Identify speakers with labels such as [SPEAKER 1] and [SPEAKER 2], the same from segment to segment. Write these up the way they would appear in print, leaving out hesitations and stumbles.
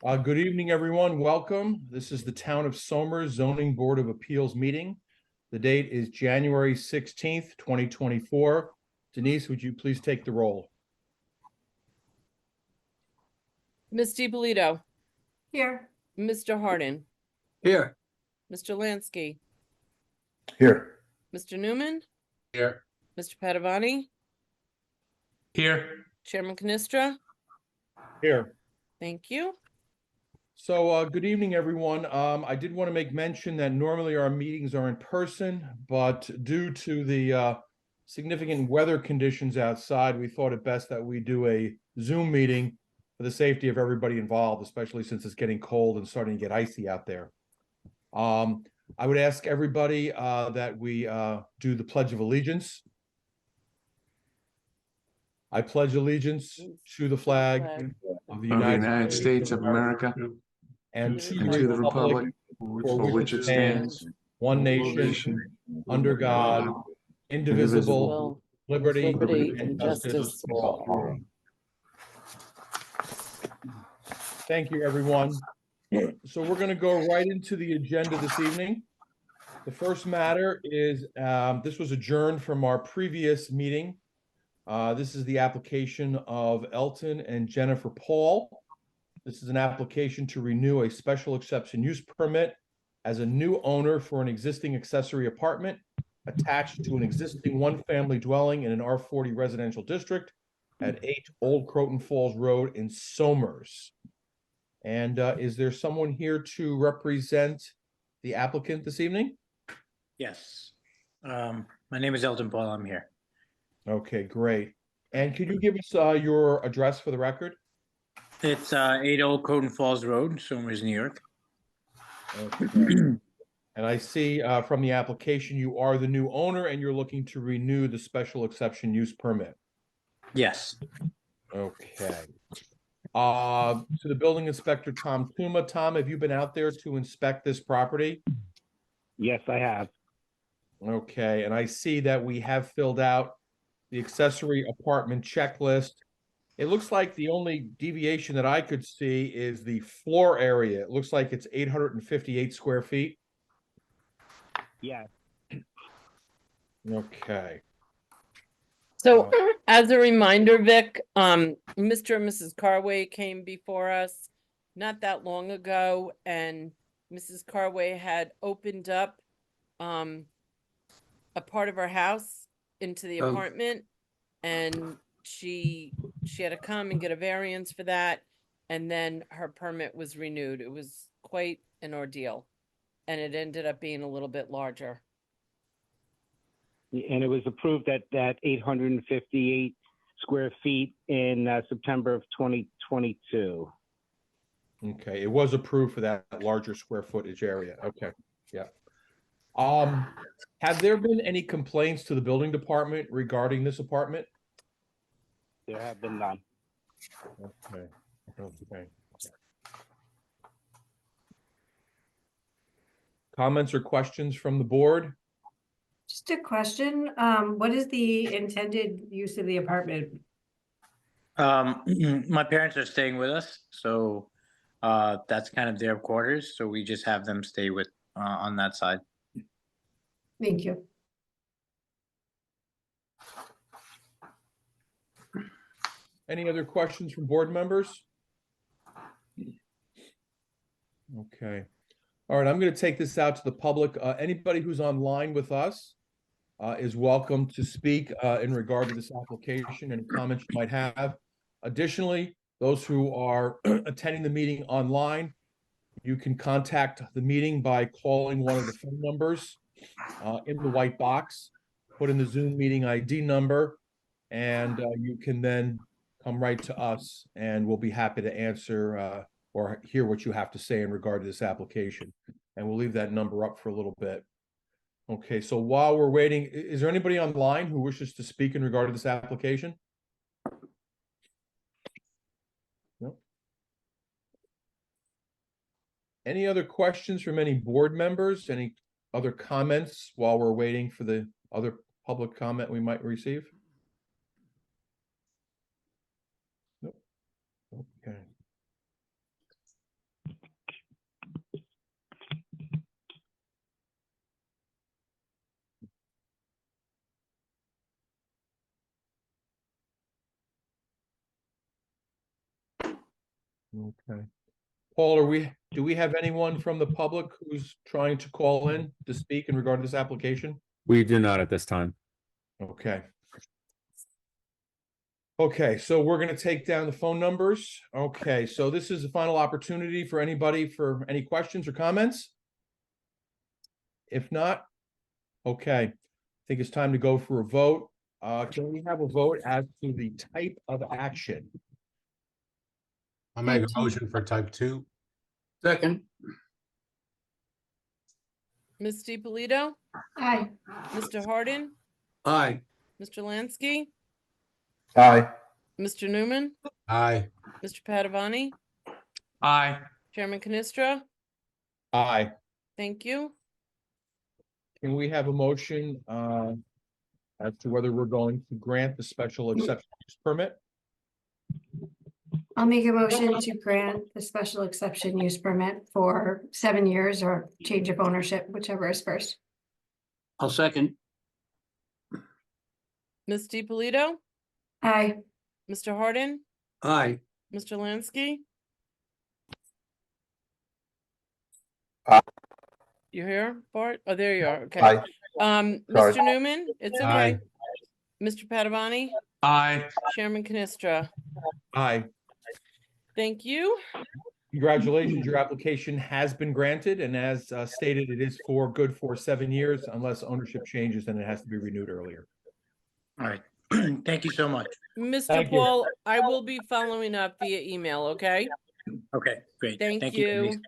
[SPEAKER 1] Good evening, everyone. Welcome. This is the Town of Somers Zoning Board of Appeals meeting. The date is January 16th, 2024. Denise, would you please take the roll?
[SPEAKER 2] Ms. DiPolito.
[SPEAKER 3] Here.
[SPEAKER 2] Mr. Hardin.
[SPEAKER 4] Here.
[SPEAKER 2] Mr. Lansky.
[SPEAKER 4] Here.
[SPEAKER 2] Mr. Newman.
[SPEAKER 4] Here.
[SPEAKER 2] Mr. Padavani.
[SPEAKER 4] Here.
[SPEAKER 2] Chairman Canistra.
[SPEAKER 1] Here.
[SPEAKER 2] Thank you.
[SPEAKER 1] So good evening, everyone. I did want to make mention that normally our meetings are in person, but due to the significant weather conditions outside, we thought it best that we do a Zoom meeting for the safety of everybody involved, especially since it's getting cold and starting to get icy out there. I would ask everybody that we do the Pledge of Allegiance. I pledge allegiance to the flag of the
[SPEAKER 4] United States of America
[SPEAKER 1] and to
[SPEAKER 4] the republic
[SPEAKER 1] for which it stands, one nation, under God, indivisible, liberty and justice for all. Thank you, everyone. So we're going to go right into the agenda this evening. The first matter is this was adjourned from our previous meeting. This is the application of Elton and Jennifer Paul. This is an application to renew a special exception use permit as a new owner for an existing accessory apartment attached to an existing one-family dwelling in an R40 residential district at 8 Old Croton Falls Road in Somers. And is there someone here to represent the applicant this evening?
[SPEAKER 5] Yes. My name is Elton Paul. I'm here.
[SPEAKER 1] Okay, great. And could you give us your address for the record?
[SPEAKER 5] It's 8 Old Croton Falls Road, Somers, New York.
[SPEAKER 1] Okay. And I see from the application, you are the new owner and you're looking to renew the special exception use permit.
[SPEAKER 5] Yes.
[SPEAKER 1] Okay. To the building inspector, Tom Tuma. Tom, have you been out there to inspect this property?
[SPEAKER 6] Yes, I have.
[SPEAKER 1] Okay, and I see that we have filled out the accessory apartment checklist. It looks like the only deviation that I could see is the floor area. It looks like it's 858 square feet.
[SPEAKER 6] Yes.
[SPEAKER 1] Okay.
[SPEAKER 2] So as a reminder, Vic, Mr. and Mrs. Carway came before us not that long ago, and Mrs. Carway had opened up a part of her house into the apartment, and she had to come and get a variance for that, and then her permit was renewed. It was quite an ordeal, and it ended up being a little bit larger.
[SPEAKER 6] And it was approved at that 858 square feet in September of 2022.
[SPEAKER 1] Okay, it was approved for that larger square footage area. Okay, yeah. Have there been any complaints to the building department regarding this apartment?
[SPEAKER 6] There have been none.
[SPEAKER 1] Okay. Okay. Comments or questions from the board?
[SPEAKER 3] Just a question. What is the intended use of the apartment?
[SPEAKER 5] My parents are staying with us, so that's kind of their quarters. So we just have them stay with on that side.
[SPEAKER 3] Thank you.
[SPEAKER 1] Any other questions from board members? Okay. All right, I'm going to take this out to the public. Anybody who's online with us is welcome to speak in regard to this application and comments you might have. Additionally, those who are attending the meeting online, you can contact the meeting by calling one of the phone numbers in the white box, put in the Zoom meeting ID number, and you can then come right to us and we'll be happy to answer or hear what you have to say in regard to this application. And we'll leave that number up for a little bit. Okay, so while we're waiting, is there anybody online who wishes to speak in regard to this application? No. Any other questions from any board members? Any other comments while we're waiting for the other public comment we might receive? Nope. Okay. Okay. Paul, do we have anyone from the public who's trying to call in to speak in regard to this application?
[SPEAKER 7] We do not at this time.
[SPEAKER 1] Okay. Okay, so we're gonna take down the phone numbers. Okay, so this is the final opportunity for anybody for any questions or comments? If not, okay, I think it's time to go for a vote. Can we have a vote as to the type of action?
[SPEAKER 8] I'll make a motion for type 2.
[SPEAKER 4] Second.
[SPEAKER 2] Ms. DiPolito,
[SPEAKER 3] Aye.
[SPEAKER 2] Mr. Hardin,
[SPEAKER 4] Aye.
[SPEAKER 2] Mr. Lansky,
[SPEAKER 1] Aye.
[SPEAKER 2] Mr. Newman,
[SPEAKER 8] Aye.
[SPEAKER 2] Mr. Padavani,
[SPEAKER 4] Aye.
[SPEAKER 2] Chairman Canestra.
[SPEAKER 1] Aye.
[SPEAKER 2] Thank you.
[SPEAKER 1] Can we have a motion as to whether we're going to grant the special exception use permit?
[SPEAKER 3] I'll make a motion to grant the special exception use permit for 7 years or change of ownership, whichever is first.
[SPEAKER 4] I'll second.
[SPEAKER 2] Ms. DiPolito,
[SPEAKER 3] Aye.
[SPEAKER 2] Mr. Hardin,
[SPEAKER 4] Aye.
[SPEAKER 2] Mr. Lansky. You here, Bart? Oh, there you are. Okay.
[SPEAKER 1] Aye.
[SPEAKER 2] Mr. Newman, it's okay.
[SPEAKER 8] Aye.
[SPEAKER 2] Mr. Padavani,
[SPEAKER 4] Aye.
[SPEAKER 2] Chairman Canestra.
[SPEAKER 1] Aye.
[SPEAKER 2] Thank you.
[SPEAKER 1] Congratulations, your application has been granted, and as stated, it is good for 7 years unless ownership changes, then it has to be renewed earlier.
[SPEAKER 5] All right. Thank you so much.
[SPEAKER 2] Mr.
[SPEAKER 1] Thank you.
[SPEAKER 2] Paul, I will be following up via email, okay?
[SPEAKER 5] Okay, great.
[SPEAKER 2] Thank
[SPEAKER 5] you.
[SPEAKER 2] you.
[SPEAKER 5] Denise.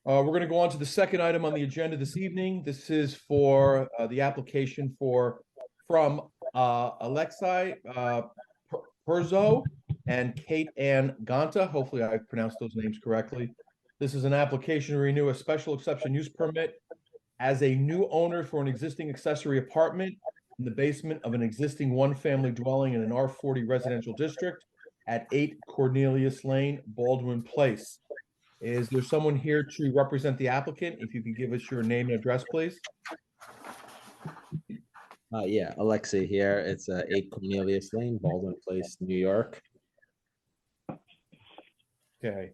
[SPEAKER 1] We're going to go on to the second item on the agenda this evening. This is for the application from Alexei Perzo and Kate Ann Ganta. Hopefully I pronounced those names correctly. This is an application to renew a special exception use permit as a new owner for an existing accessory apartment in the basement of an existing one-family dwelling in an R40 residential district at 8 Cornelius Lane, Baldwin Place. Is there someone here to represent the applicant? If you could give us your name and address, please.
[SPEAKER 9] Yeah, Alexei here. It's 8 Cornelius Lane, Baldwin Place, New York.
[SPEAKER 1] Okay.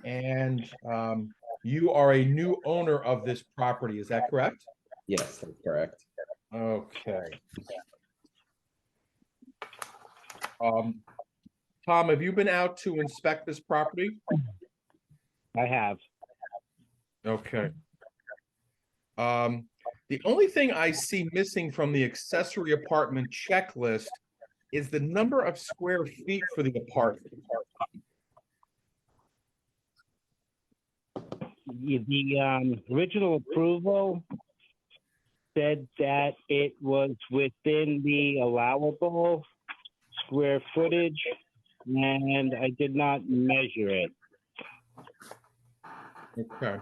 [SPEAKER 1] And you are a new owner of this property, is that correct?
[SPEAKER 9] Yes, that's correct.
[SPEAKER 1] Okay. Tom, have you been out to inspect this property?
[SPEAKER 6] I have.
[SPEAKER 1] Okay. The only thing I see missing from the accessory apartment checklist is the number of square feet for the apartment.
[SPEAKER 6] The original approval said that it was within the allowable square footage, and I did not measure it.
[SPEAKER 1] Okay.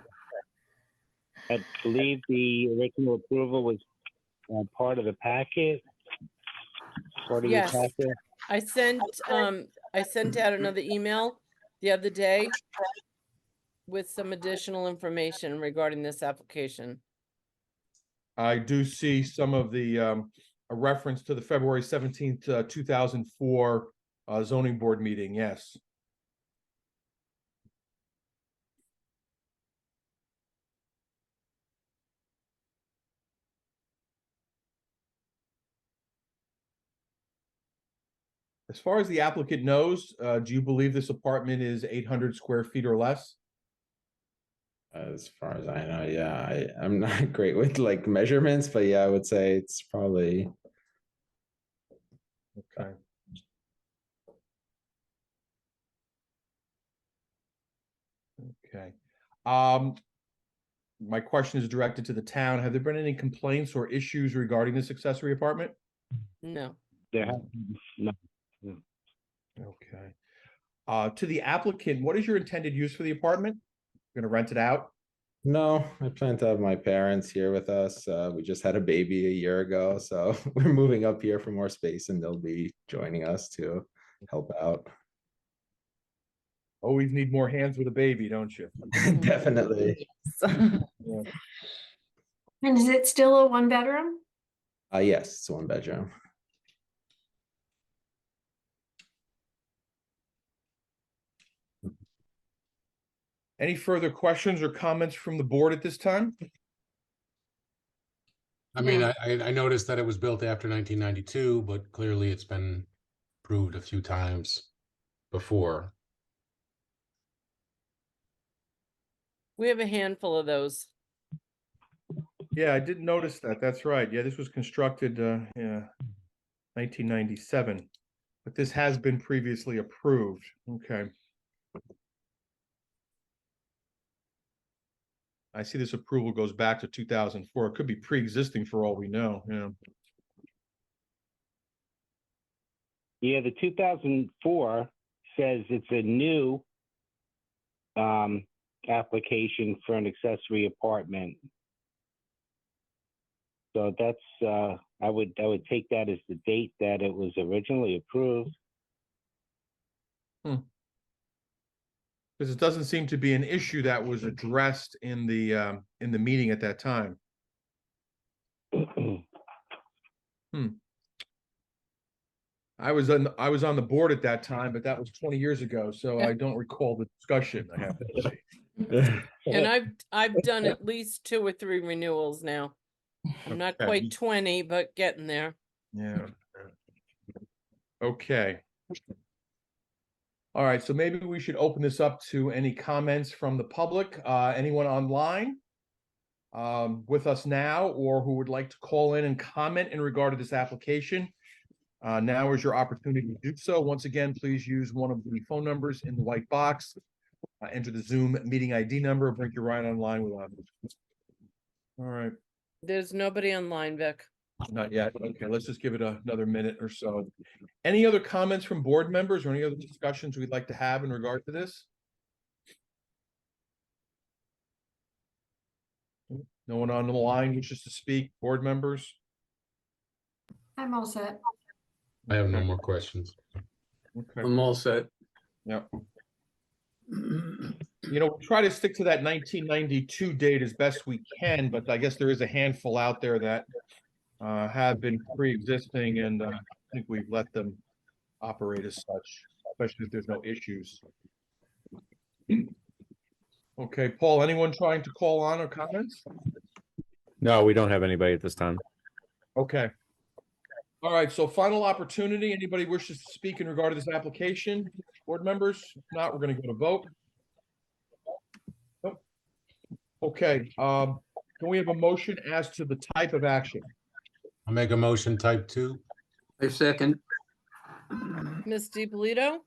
[SPEAKER 6] I believe the original approval was part of the packet. Part of your
[SPEAKER 2] Yes.
[SPEAKER 6] packet.
[SPEAKER 2] I sent out another email the other day with some additional information regarding this application.
[SPEAKER 1] I do see some of the a reference to the February 17th, 2004 zoning board meeting, yes. As far as the applicant knows, do you believe this apartment is 800 square feet or less?
[SPEAKER 9] As far as I know, yeah, I'm not great with like measurements, but yeah, I would say it's probably
[SPEAKER 1] Okay. Okay. My question is directed to the town. Have there been any complaints or issues regarding this accessory apartment?
[SPEAKER 2] No.
[SPEAKER 6] There have no.
[SPEAKER 1] Okay. To the applicant, what is your intended use for the apartment? Gonna rent it out?
[SPEAKER 9] no. I plan to have my parents here with us. We just had a baby a year ago, so we're moving up here for more space, and they'll be joining us to help out.
[SPEAKER 1] Always need more hands with a baby, don't you?
[SPEAKER 9] Definitely.
[SPEAKER 1] Yeah.
[SPEAKER 3] And is it still a 1-bedroom?
[SPEAKER 9] Yes, it's 1 bedroom.
[SPEAKER 1] Any further questions or comments from the board at this time?
[SPEAKER 8] I mean, I noticed that it was built after 1992, but clearly it's been approved a few times before.
[SPEAKER 2] We have a handful of those.
[SPEAKER 1] Yeah, I did notice that. That's right. Yeah, this was constructed, yeah, 1997. But this has been previously approved. Okay. I see this approval goes back to 2004. It could be pre-existing for all we know. Yeah.
[SPEAKER 6] Yeah, the 2004 says it's a new application for an accessory apartment. So that's I would take that as the date that it was originally approved.
[SPEAKER 1] Because it doesn't seem to be an issue that was addressed in the meeting at that time. I was on the board at that time, but that was 20 years ago, so I don't recall the discussion, I have to say.
[SPEAKER 2] And I've done at least 2 or 3 renewals now. I'm not
[SPEAKER 1] Okay.
[SPEAKER 2] quite 20, but getting there.
[SPEAKER 1] Yeah. Okay. All right, so maybe we should open this up to any comments from the public. Anyone online with us now, or who would like to call in and comment in regard to this application? Now is your opportunity to do so. Once again, please use one of the phone numbers in the white box. Enter the Zoom meeting ID number, bring your right online with us. All right.
[SPEAKER 2] There's nobody online, Vic.
[SPEAKER 1] Not yet. Okay, let's just give it another minute or so. Any other comments from board members or any other discussions we'd like to have in regard to this? No one on the line wishes to speak, board members?
[SPEAKER 3] I'm all set.
[SPEAKER 8] I have no more questions.
[SPEAKER 1] Okay,
[SPEAKER 4] I'm all set.
[SPEAKER 1] yeah. You know, we try to stick to that 1992 date as best we can, but I guess there is a handful out there that have been pre-existing, and I think we've let them operate as such, especially if there's no issues. Okay, Paul, anyone trying to call on or comments?
[SPEAKER 7] No, we don't have anybody at this time.
[SPEAKER 1] Okay. All right, so final opportunity. Anybody wishes to speak in regard to this application? Board members? If not, we're going to go to vote. Nope. Okay, can we have a motion as to the type of action?
[SPEAKER 8] I'll make a motion type 2.
[SPEAKER 4] I second.
[SPEAKER 2] Ms. DiPolito,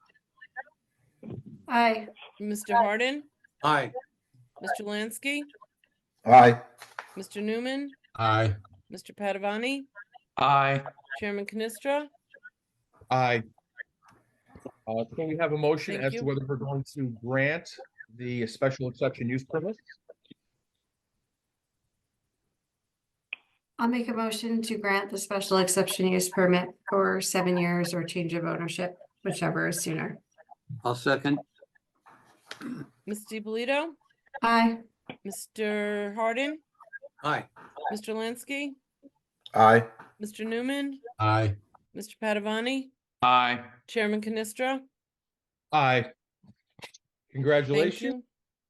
[SPEAKER 3] Aye.
[SPEAKER 2] Mr. Hardin,
[SPEAKER 4] Aye.
[SPEAKER 2] Mr. Lansky,
[SPEAKER 10] Aye.
[SPEAKER 2] Mr. Newman,
[SPEAKER 8] Aye.
[SPEAKER 2] Mr. Padavani,
[SPEAKER 4] Aye.
[SPEAKER 2] Chairman Canestra.
[SPEAKER 1] Aye. Can we have a motion
[SPEAKER 2] Thank
[SPEAKER 1] as to
[SPEAKER 2] you.
[SPEAKER 1] whether we're going to grant the special exception use permit?
[SPEAKER 3] I'll make a motion to grant the special exception use permit for 7 years or change of ownership, whichever is sooner.
[SPEAKER 4] I'll second.
[SPEAKER 2] Ms. DiPolito,
[SPEAKER 3] Aye.
[SPEAKER 2] Mr. Hardin,
[SPEAKER 4] Aye.
[SPEAKER 2] Mr. Lansky,
[SPEAKER 10] Aye.
[SPEAKER 2] Mr. Newman,
[SPEAKER 8] Aye.
[SPEAKER 2] Mr. Padavani,
[SPEAKER 4] Aye.
[SPEAKER 2] Chairman Canestra.
[SPEAKER 1] Aye.
[SPEAKER 2] Thank
[SPEAKER 1] Congratulations.
[SPEAKER 2] you.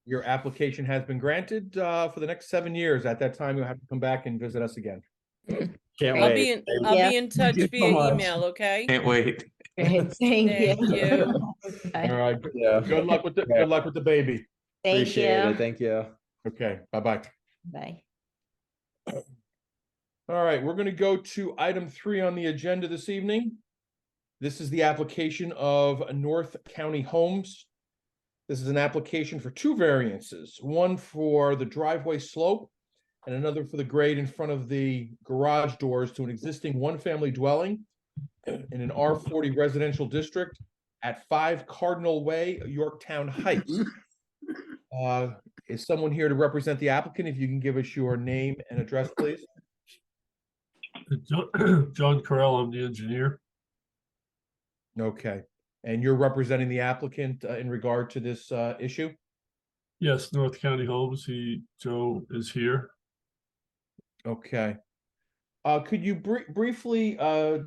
[SPEAKER 1] Your application has been granted for the next 7 years. At that time, you'll have to come back and visit us again.
[SPEAKER 7] Can't
[SPEAKER 2] I'll
[SPEAKER 7] wait.
[SPEAKER 2] be in touch
[SPEAKER 7] you so
[SPEAKER 2] via
[SPEAKER 7] much.
[SPEAKER 2] email, okay?
[SPEAKER 4] Can't wait.
[SPEAKER 11] Thank
[SPEAKER 2] Thank
[SPEAKER 11] you.
[SPEAKER 2] you.
[SPEAKER 1] All right.
[SPEAKER 9] Yeah.
[SPEAKER 1] Good luck with the baby.
[SPEAKER 11] Thank
[SPEAKER 9] Appreciate it.
[SPEAKER 11] you.
[SPEAKER 9] Thank you.
[SPEAKER 1] Okay, bye-bye.
[SPEAKER 11] Bye.
[SPEAKER 1] All right, we're going to go to item 3 on the agenda this evening. This is the application of North County Homes. This is an application for 2 variances, one for the driveway slope and another for the grade in front of the garage doors to an existing 1-family dwelling in an R40 residential district at 5 Cardinal Way, Yorktown Heights. Is someone here to represent the applicant? If you can give us your name and address, please.
[SPEAKER 12] John Carell, I'm the engineer.
[SPEAKER 1] Okay, and you're representing the applicant in regard to this issue?
[SPEAKER 12] Yes, North County Homes, Joe is here.
[SPEAKER 1] Okay. Could you briefly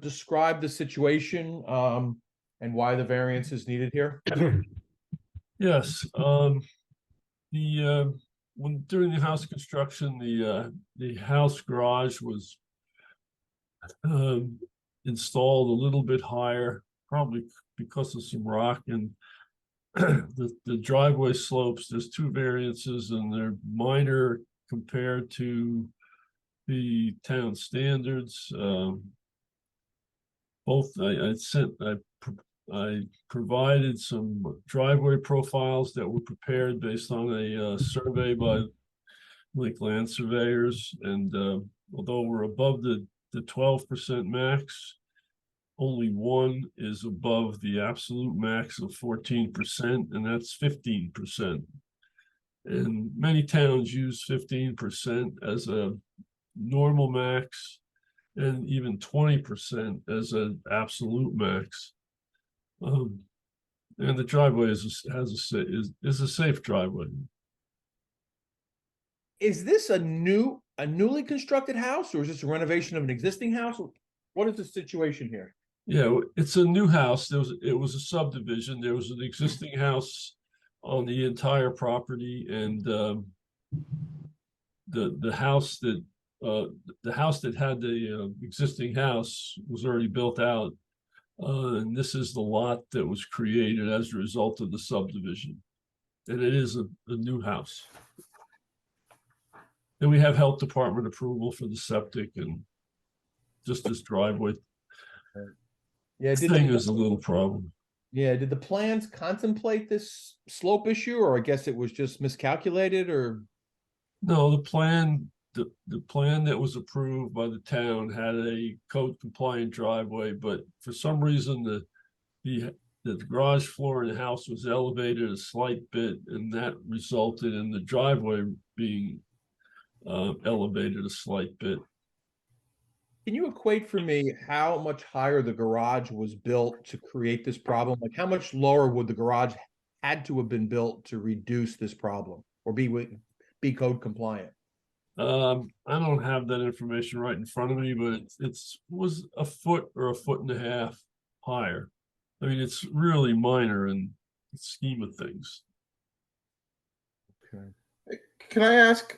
[SPEAKER 1] describe the situation and why the variance is needed here?
[SPEAKER 12] Yes, when during the house construction, the house garage was installed a little bit higher, probably because of some rock, and the driveway slopes, there's two variances and they're minor compared to the town standards. Both I provided some driveway profiles that were prepared based on a survey by Lake Land Surveyors, and although we're above the 12% max, only one is above the absolute max of 14%, and that's 15%. And many towns use 15% as a normal max, and even 20% as an absolute max. And the driveway is a safe driveway.
[SPEAKER 1] Is this a newly constructed house, or is this a renovation of an existing house? What is the situation here?
[SPEAKER 12] Yeah, it's a new house. It was a subdivision. There was an existing house on the entire property, and the house that had the existing house was already built out, and this is the lot that was created as a result of the subdivision, and it is a new house. And we have health department approval for the septic and just this driveway.
[SPEAKER 1] Yeah,
[SPEAKER 12] This thing is a little problem.
[SPEAKER 1] Yeah, did the plans contemplate this slope issue, or I guess it was just miscalculated, or?
[SPEAKER 12] No, the plan that was approved by the town had a code compliant driveway, but for some reason the garage floor in the house was elevated a slight bit, and that resulted in the driveway being elevated a slight bit.
[SPEAKER 1] Can you equate for me how much higher the garage was built to create this problem? Like, how much lower would the garage had to have been built to reduce this problem or be code compliant?
[SPEAKER 12] I don't have that information right in front of me, but it was a foot or a foot and a half higher. I mean, it's really minor in the scheme of things.
[SPEAKER 1] Okay.
[SPEAKER 10] Can I ask,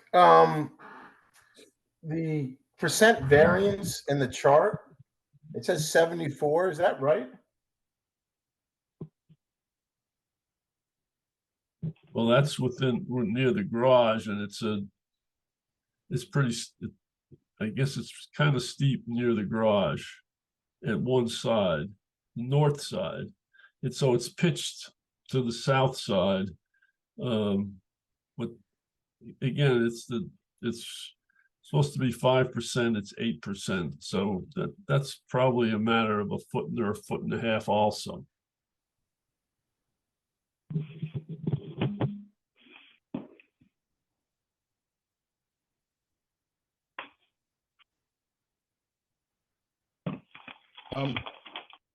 [SPEAKER 10] the percent variance in the chart? It says 74, is that right?
[SPEAKER 12] Well, that's near the garage, and it's pretty, I guess it's kind of steep near the garage at one side, the north side. And so it's pitched to the south side. But again, it's supposed to be 5%, it's 8%. So that's probably a matter of a foot or a foot and a half also.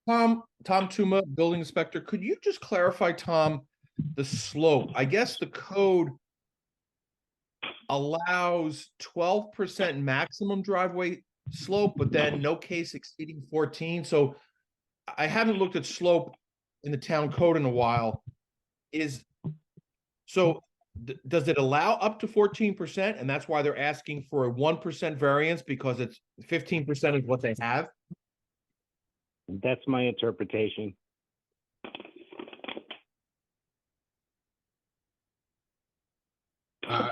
[SPEAKER 1] Tom Tuma, building inspector, could you just clarify, Tom, the slope? I guess the code allows 12% maximum driveway slope, but then no case exceeding 14. So I haven't looked at slope in the town code in a while. Does it allow up to 14%? And that's why they're asking for a 1% variance, because it's 15% is what they have?
[SPEAKER 6] That's my interpretation.
[SPEAKER 8] I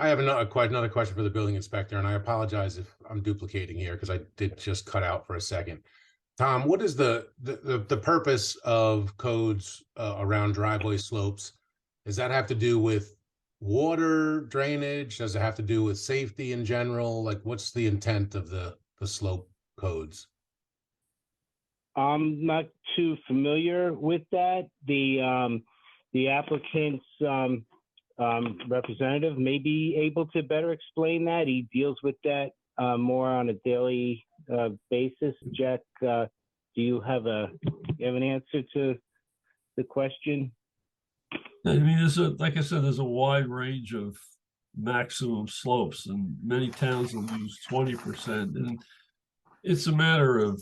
[SPEAKER 8] have another question for the building inspector, and I apologize if I'm duplicating here because I did just cut out for a second. Tom, what is the purpose of codes around driveway slopes? Does that have to do with water drainage? Does it have to do with safety in general? Like, what's the intent of the slope codes?
[SPEAKER 6] I'm not too familiar with that. The applicant's representative may be able to better explain that. He deals with that more on a daily basis. Jack, do you have an answer to the question?
[SPEAKER 12] I mean, like I said, there's a wide range of maximum slopes, and many towns will use 20%. And it's a matter of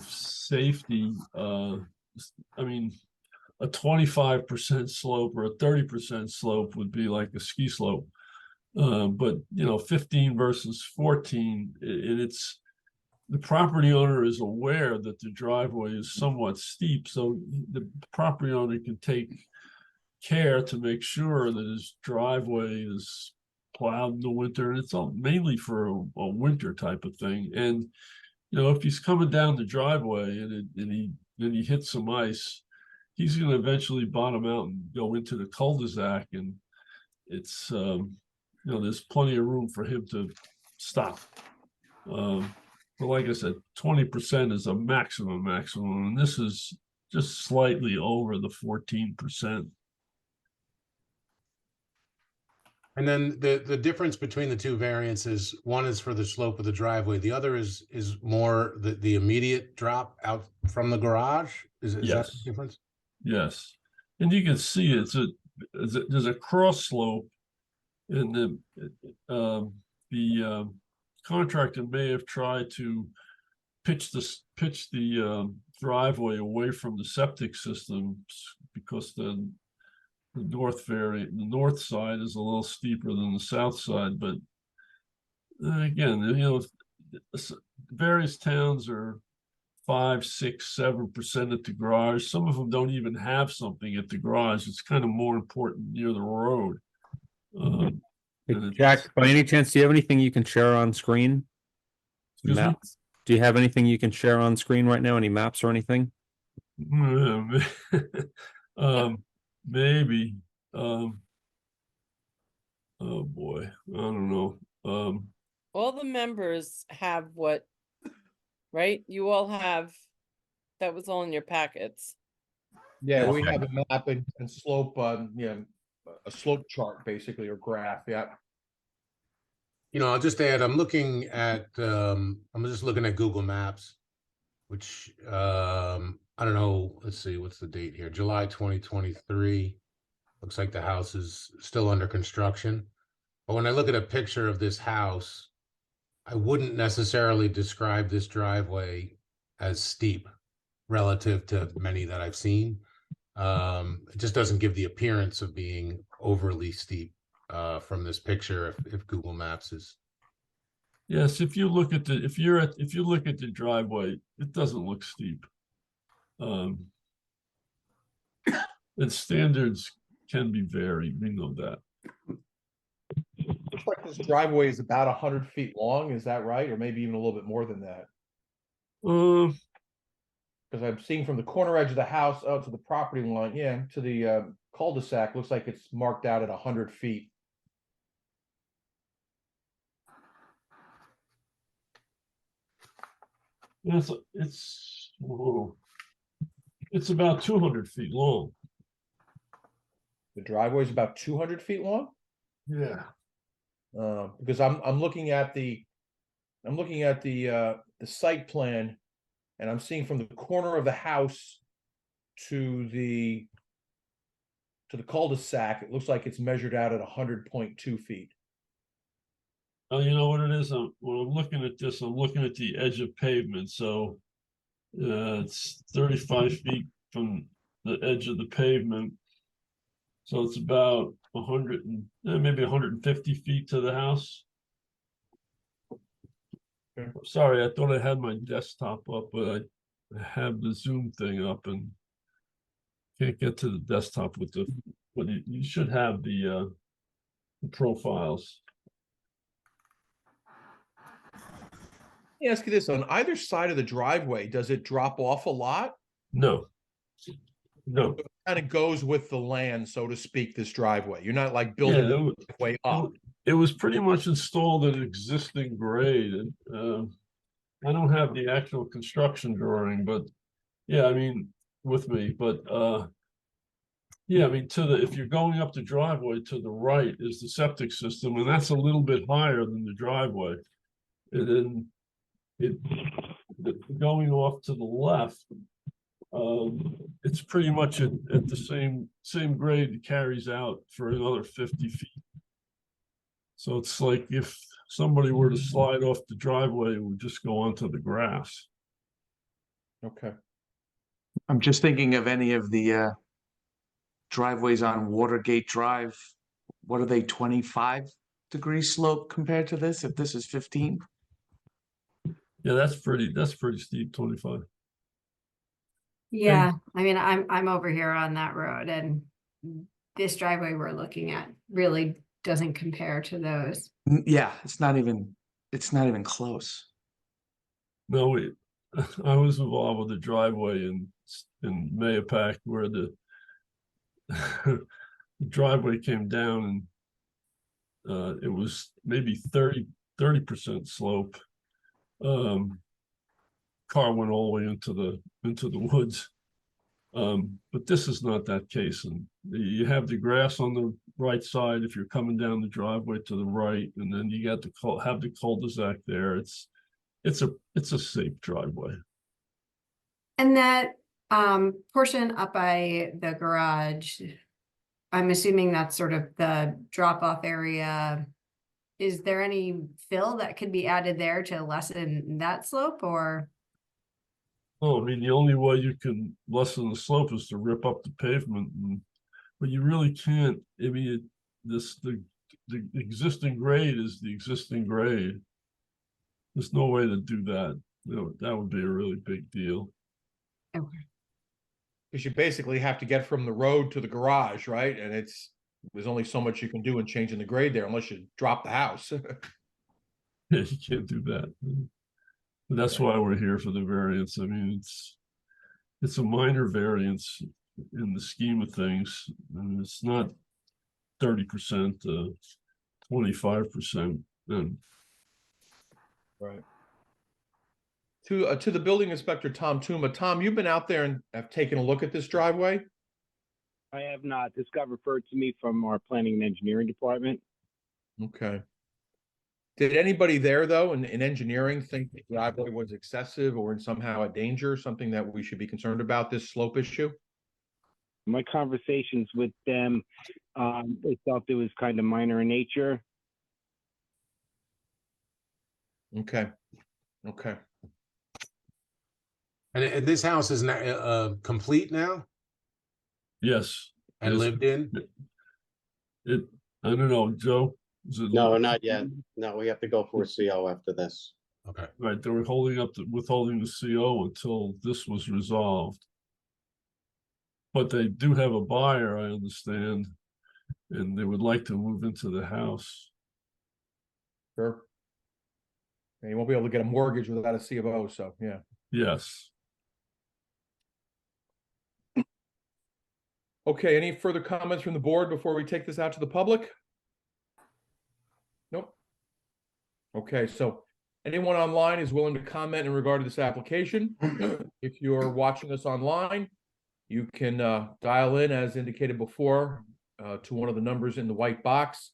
[SPEAKER 12] safety. I mean, a 25% slope or a 30% slope would be like a ski slope. But 15 versus 14, and it's the property owner is aware that the driveway is somewhat steep, so the property owner can take care to make sure that his driveway is plowed in the winter, and it's all mainly for a winter type of thing. And if he's coming down the driveway and he hits some ice, he's going to eventually bottom out and go into the cul-de-sac, and it's there's plenty of room for him to stop. But like I said, 20% is a maximum, and this is just slightly over the 14%.
[SPEAKER 8] And then the difference between the two variances, one is for the slope of the driveway, the other is more the immediate drop out from the garage. Is that
[SPEAKER 12] Yes.
[SPEAKER 8] the difference?
[SPEAKER 12] Yes, and you can see there's a cross slope, and the contractor may have tried to pitch the driveway away from the septic systems, because the north side is a little steeper than the south side. But again, various towns are 5, 6, 7% at the garage. Some of them don't even have something at the garage. It's kind of more important near the road.
[SPEAKER 7] Hey, Jack, by any chance, do you have anything you can share on screen?
[SPEAKER 12] Excuse me?
[SPEAKER 7] Maps? Do you have anything you can share on screen right now? Any maps or anything?
[SPEAKER 12] Maybe. Oh boy, I don't know.
[SPEAKER 2] All the members have what, right? You all have, that was all in your packets.
[SPEAKER 1] Yeah, we have a map and slope, a slope chart basically, or graph, yeah.
[SPEAKER 8] I'll just add, I'm just looking at Google Maps, which, I don't know, let's see, what's the date here? July 2023. Looks like the house is still under construction. But when I look at a picture of this house, I wouldn't necessarily describe this driveway as steep relative to many that I've seen. It just doesn't give the appearance of being overly steep from this picture if Google Maps is.
[SPEAKER 12] Yes, if you look at the driveway, it doesn't look steep. And standards can be varied. We know that.
[SPEAKER 1] Looks like this driveway is about 100 feet long. Is that right? Or maybe even a little bit more than that? Because I'm seeing from the corner edge of the house out to the property line, to the cul-de-sac, looks like it's marked out at 100 feet.
[SPEAKER 12] It's about 200 feet long.
[SPEAKER 1] The driveway is about 200 feet long.
[SPEAKER 12] Yeah.
[SPEAKER 1] Because I'm looking at the site plan, and I'm seeing from the corner of the house to the cul-de-sac, it looks like it's measured out at 100.2 feet.
[SPEAKER 12] Oh, you know what it is? When I'm looking at this, I'm looking at the edge of pavement. So it's 35 feet from the edge of the pavement. So it's about 100 and maybe 150 feet to the house.
[SPEAKER 1] Okay.
[SPEAKER 12] Sorry, I thought I had my desktop up, but I have the Zoom thing up and can't get to the desktop with but you should have the profiles.
[SPEAKER 1] Let me ask you this: on either side of the driveway, does it drop off a lot?
[SPEAKER 12] No.
[SPEAKER 1] It kind of goes with the land, so to speak, this driveway. You're not like building the way up.
[SPEAKER 12] It was pretty much installed at existing grade. And I don't have the actual construction drawing, but yeah, I mean, with me, but yeah, I mean, if you're going up the driveway, to the right is the septic system, and that's a little bit higher than the driveway. And then going off to the left, it's pretty much at the same grade. It carries out for another 50 feet. So it's like if somebody were to slide off the driveway, it would just go onto the grass.
[SPEAKER 1] Okay.
[SPEAKER 11] I'm just thinking of any of the driveways on Watergate Drive, what are they, 25-degree slope compared to this, if this is 15?
[SPEAKER 12] Yeah, that's pretty steep, 25.
[SPEAKER 3] Yeah, I mean, I'm over here on that road, and this driveway we're looking at really doesn't compare to those.
[SPEAKER 11] Yeah, it's not even close.
[SPEAKER 12] No, I was involved with the driveway in Mayapack where the the driveway came down and it was maybe 30% slope. Car went all the way into the woods. But this is not that case. And you have the grass on the right side if you're coming down the driveway to the right, and then you got have the cul-de-sac there. It's a safe driveway.
[SPEAKER 3] And that portion up by the garage, I'm assuming that's sort of the drop-off area. Is there any fill that could be added there to lessen that slope, or?
[SPEAKER 12] Oh, I mean, the only way you can lessen the slope is to rip up the pavement, but you really can't. I mean, the existing grade is the existing grade. There's no way to do that. You know, that would be a really big deal.
[SPEAKER 3] Okay.
[SPEAKER 1] Because you basically have to get from the road to the garage, right? And there's only so much you can do in changing the grade there unless you drop the house.
[SPEAKER 12] Yeah, you can't do that. And that's why we're here for the variance. I mean, it's a minor variance in the scheme of things. I mean, it's not 30%, 25%.
[SPEAKER 1] Right. To the building inspector, Tom Tuma. Tom, you've been out there and have taken a look at this driveway?
[SPEAKER 6] I have not. This got referred to me from our planning and engineering department.
[SPEAKER 1] Okay. Did anybody there, though, in engineering think the driveway was excessive or in somehow a danger, something that we should be concerned about, this slope issue?
[SPEAKER 6] My conversations with them, they thought it was kind of minor in nature.
[SPEAKER 1] Okay. Okay.
[SPEAKER 8] And this house is now complete now
[SPEAKER 12] Yes.
[SPEAKER 8] and
[SPEAKER 12] Yes.
[SPEAKER 8] lived in?
[SPEAKER 12] I don't know, Joe. Is it
[SPEAKER 13] No, not yet. No, we have to go for a CO after this.
[SPEAKER 8] Okay.
[SPEAKER 12] right? They were withholding the CO until this was resolved. But they do have a buyer, I understand, and they would like to move into the house.
[SPEAKER 1] Sure. And you won't be able to get a mortgage without a C of O, so yeah.
[SPEAKER 12] Yes.
[SPEAKER 1] Okay, any further comments from the board before we take this out to the public? Nope. Okay, so anyone online is willing to comment in regard to this application. If you're watching us online, you can dial in as indicated before to one of the numbers in the white box,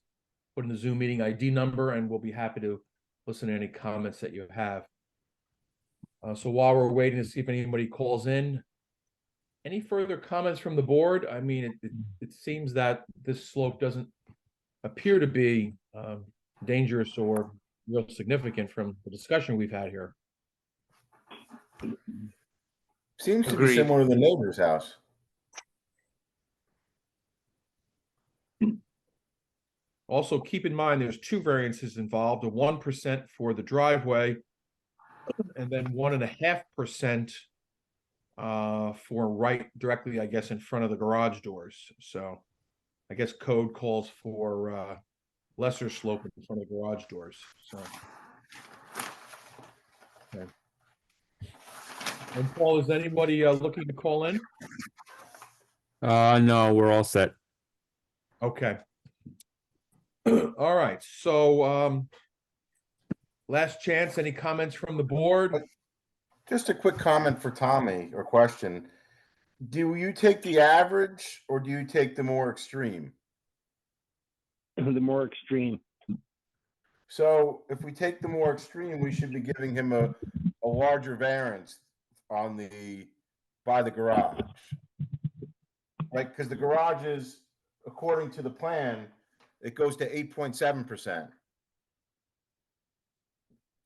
[SPEAKER 1] put in the Zoom meeting ID number, and we'll be happy to listen to any comments that you have. So while we're waiting to see if anybody calls in, any further comments from the board? I mean, it seems that this slope doesn't appear to be dangerous or real significant from the discussion we've had here.
[SPEAKER 10] Seems to be
[SPEAKER 11] Agreed.
[SPEAKER 10] similar to the neighbor's house.
[SPEAKER 1] Also, keep in mind, there's two variances involved, a 1% for the driveway and then 1.5% for right directly, I guess, in front of the garage doors. So I guess code calls for lesser slope in front of the garage doors. So okay. And Paul, is anybody looking to call in?
[SPEAKER 7] No, we're all set.
[SPEAKER 1] Okay. All right. So last chance, any comments from the board?
[SPEAKER 10] Just a quick comment for Tommy or question. Do you take the average or do you take the more extreme?
[SPEAKER 6] The more extreme.
[SPEAKER 10] So if we take the more extreme, we should be giving him a larger variance on by the garage. Right? Because the garage is, according to the plan, it goes to 8.7%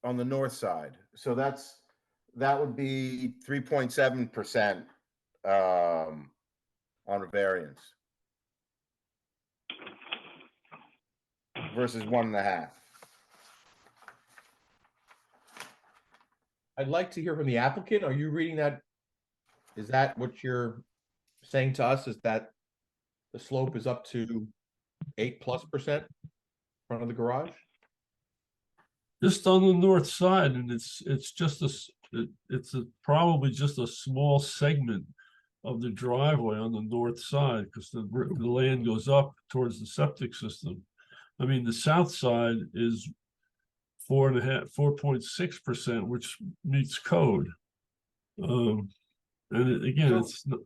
[SPEAKER 10] on the north side. So that would be 3.7% on a variance. versus 1.5?
[SPEAKER 1] I'd like to hear from the applicant. Are you reading that? Is that what you're saying to us? Is that the slope is up to 8+% in front of the garage?
[SPEAKER 12] Just on the north side, and it's just probably just a small segment of the driveway on the north side, because the land goes up towards the septic system. I mean, the south side is 4.6%, which meets code. Again,
[SPEAKER 10] So-
[SPEAKER 12] it's not,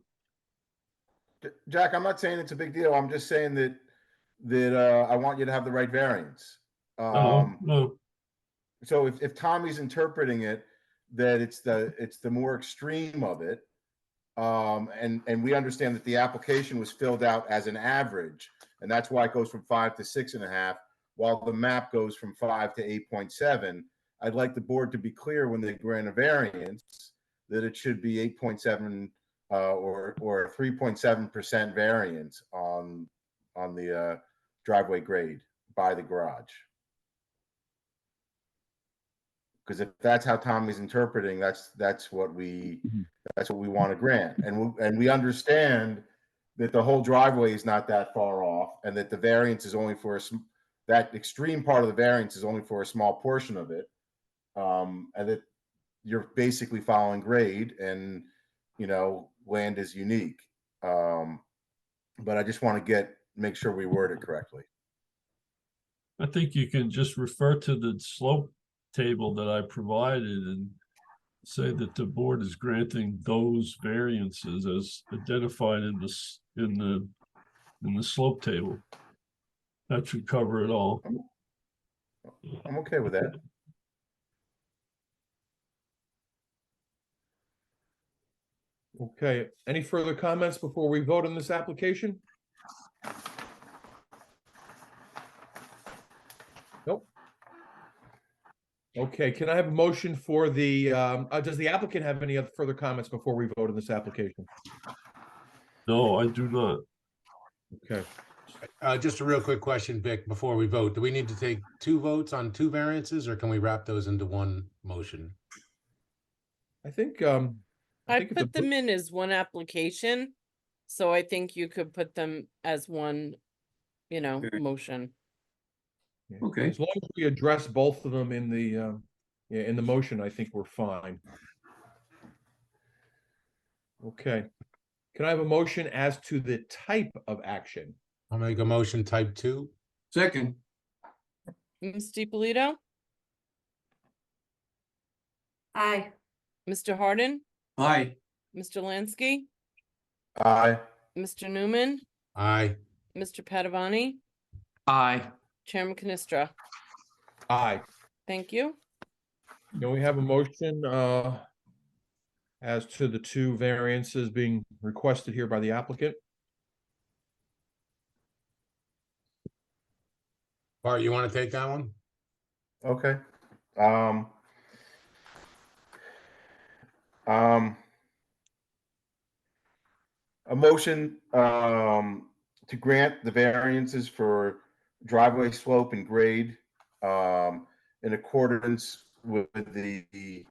[SPEAKER 10] Jack, I'm not saying it's a big deal. I'm just saying that I want you to have the right variance.
[SPEAKER 12] no.
[SPEAKER 10] So if Tommy's interpreting it that it's the more extreme of it, and we understand that the application was filled out as an average, and that's why it goes from 5 to 6.5, while the map goes from 5 to 8.7. I'd like the board to be clear when they grant a variance that it should be 8.7 or 3.7% variance on the driveway grade by the garage. Because if that's how Tommy's interpreting, that's what we want to grant, and we understand that the whole driveway is not that far off, and that the variance is only for that extreme part of the variance is only for a small portion of it, and that you're basically following grade, and land is unique. But I just want to make sure we word it correctly.
[SPEAKER 12] I think you can just refer to the slope table that I provided and say that the board is granting those variances as identified in the slope table. That should cover it all.
[SPEAKER 10] I'm okay with that.
[SPEAKER 1] Okay, any further comments before we vote on this application? Nope. Okay, can I have a motion for the, does the applicant have any other further comments before we vote on this application?
[SPEAKER 12] No, I do not.
[SPEAKER 1] Okay,
[SPEAKER 8] Just a real quick question, Vic, before we vote. Do we need to take 2 votes on 2 variances, or can we wrap those into one motion?
[SPEAKER 1] I think,
[SPEAKER 2] I
[SPEAKER 1] think if the
[SPEAKER 2] put them in as one application, so I think you could put them as one, motion.
[SPEAKER 4] Okay.
[SPEAKER 1] as long as we address both of them in the motion, I think we're fine. Okay, can I have a motion as to the type of action?
[SPEAKER 8] I'll make a motion type 2.
[SPEAKER 4] Second.
[SPEAKER 2] Ms. DiPolito,
[SPEAKER 3] Aye.
[SPEAKER 2] Mr. Hardin,
[SPEAKER 4] Aye.
[SPEAKER 2] Mr. Lansky,
[SPEAKER 10] Aye.
[SPEAKER 2] Mr. Newman,
[SPEAKER 8] Aye.
[SPEAKER 2] Mr. Padavani,
[SPEAKER 4] Aye.
[SPEAKER 2] Chairman Canestra.
[SPEAKER 1] Aye.
[SPEAKER 2] Thank you.
[SPEAKER 1] Can we have a motion as to the 2 variances being requested here by the applicant?
[SPEAKER 8] Bart, you want to take that one?
[SPEAKER 10] Okay. A motion to grant the variances for driveway slope and grade in accordance with the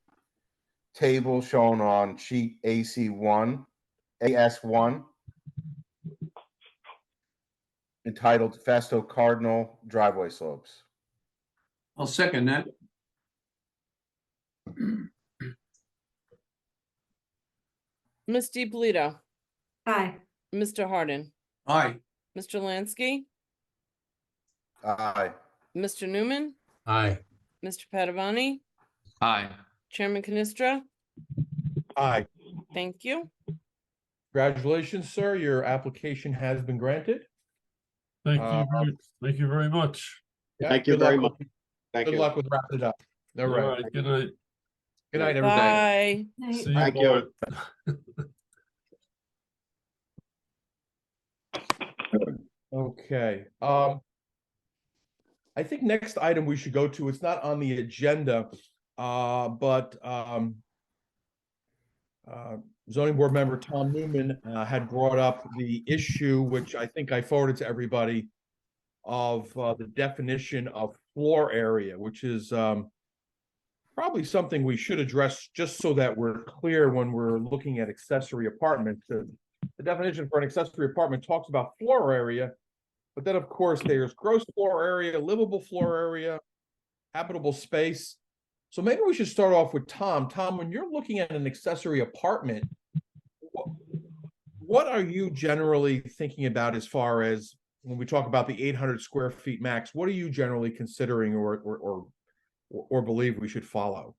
[SPEAKER 10] table shown on sheet AS1 entitled Festo Cardinal Driveway Slopes.
[SPEAKER 4] I'll second that.
[SPEAKER 2] Ms. DiPolito,
[SPEAKER 3] Aye.
[SPEAKER 2] Mr. Hardin,
[SPEAKER 4] Aye.
[SPEAKER 2] Mr. Lansky,
[SPEAKER 10] Aye.
[SPEAKER 2] Mr. Newman,
[SPEAKER 8] Aye.
[SPEAKER 2] Mr. Padavani,
[SPEAKER 4] Aye.
[SPEAKER 2] Chairman Canestra.
[SPEAKER 1] Aye.
[SPEAKER 2] Thank you.
[SPEAKER 1] Congratulations, sir. Your application has been granted.
[SPEAKER 12] Thank you very much.
[SPEAKER 1] Yeah,
[SPEAKER 13] Thank you
[SPEAKER 1] good luck
[SPEAKER 13] very
[SPEAKER 1] with-
[SPEAKER 13] much. Thank
[SPEAKER 1] Good
[SPEAKER 13] you.
[SPEAKER 1] luck with wrapping it up. All right.
[SPEAKER 12] Good night.
[SPEAKER 1] Good night, everybody.
[SPEAKER 2] Bye.
[SPEAKER 12] See you.
[SPEAKER 13] Thank you.
[SPEAKER 1] Okay, I think next item we should go to, it's not on the agenda, but zoning board member Tom Newman had brought up the issue, which I think I forwarded to everybody, of the definition of floor area, which is probably something we should address just so that we're clear when we're looking at accessory apartments. The definition for an accessory apartment talks about floor area, but then of course there's gross floor area, livable floor area, habitable space. So maybe we should start off with Tom. Tom, when you're looking at an accessory apartment, what are you generally thinking about as far as when we talk about the 800 square feet max? What are you generally considering or believe we should follow?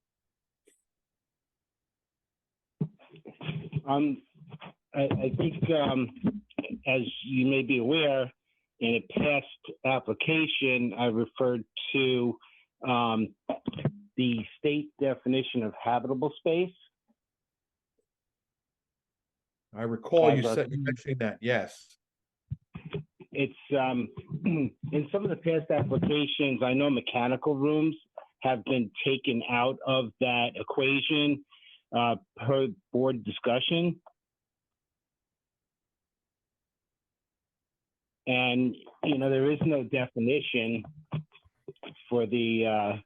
[SPEAKER 6] I think, as you may be aware, in a past application, I referred to the state definition of habitable space.
[SPEAKER 1] I recall you mentioning that, yes.
[SPEAKER 6] It's in some of the past applications, I know mechanical rooms have been taken out of that equation per board discussion. And, you know, there is no definition for the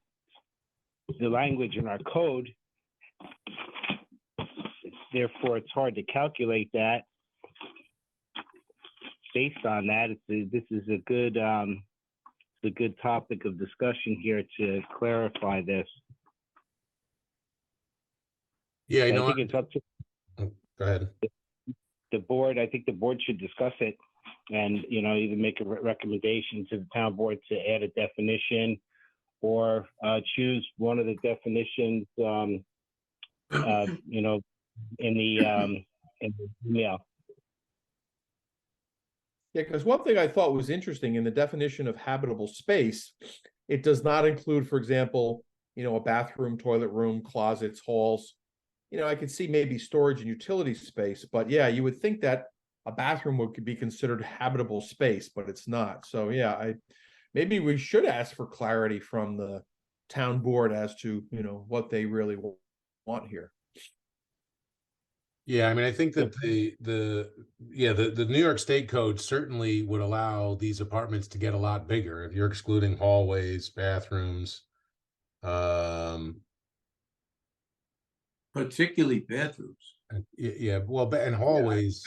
[SPEAKER 6] language in our code. Therefore, it's hard to calculate that. Based on that, this is a good topic of discussion here to clarify this.
[SPEAKER 8] Yeah,
[SPEAKER 6] I think it's up to
[SPEAKER 8] go ahead.
[SPEAKER 6] The board. I think the board should discuss it, and either make a recommendation to the town board to add a definition, or choose one of the definitions. In the email.
[SPEAKER 1] Yeah, because one thing I thought was interesting in the definition of habitable space, it does not include, for example, a bathroom, toilet room, closets, halls. I could see maybe storage and utility space, but yeah, you would think that a bathroom would be considered habitable space, but it's not. So yeah, maybe we should ask for clarity from the town board as to, what they really want here.
[SPEAKER 8] Yeah, I mean, I think that the New York State code certainly would allow these apartments to get a lot bigger if you're excluding hallways, bathrooms.
[SPEAKER 4] Particularly bathrooms.
[SPEAKER 8] Yeah, well, and hallways,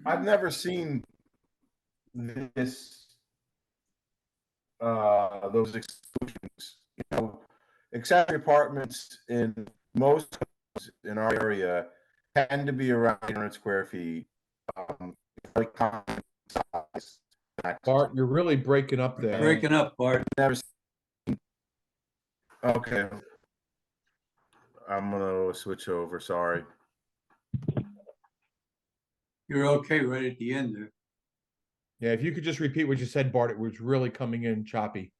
[SPEAKER 10] I've never seen this, those exclusions. Accessory apartments in most in our area tend to be around 800 square feet. Like common size.
[SPEAKER 1] Bart, you're really breaking up there.
[SPEAKER 4] Breaking up, Bart.
[SPEAKER 10] Never seen. Okay. I'm gonna switch over. Sorry.
[SPEAKER 4] You're okay right at the end there.
[SPEAKER 1] Yeah, if you could just repeat what you said, Bart, it was really coming in choppy.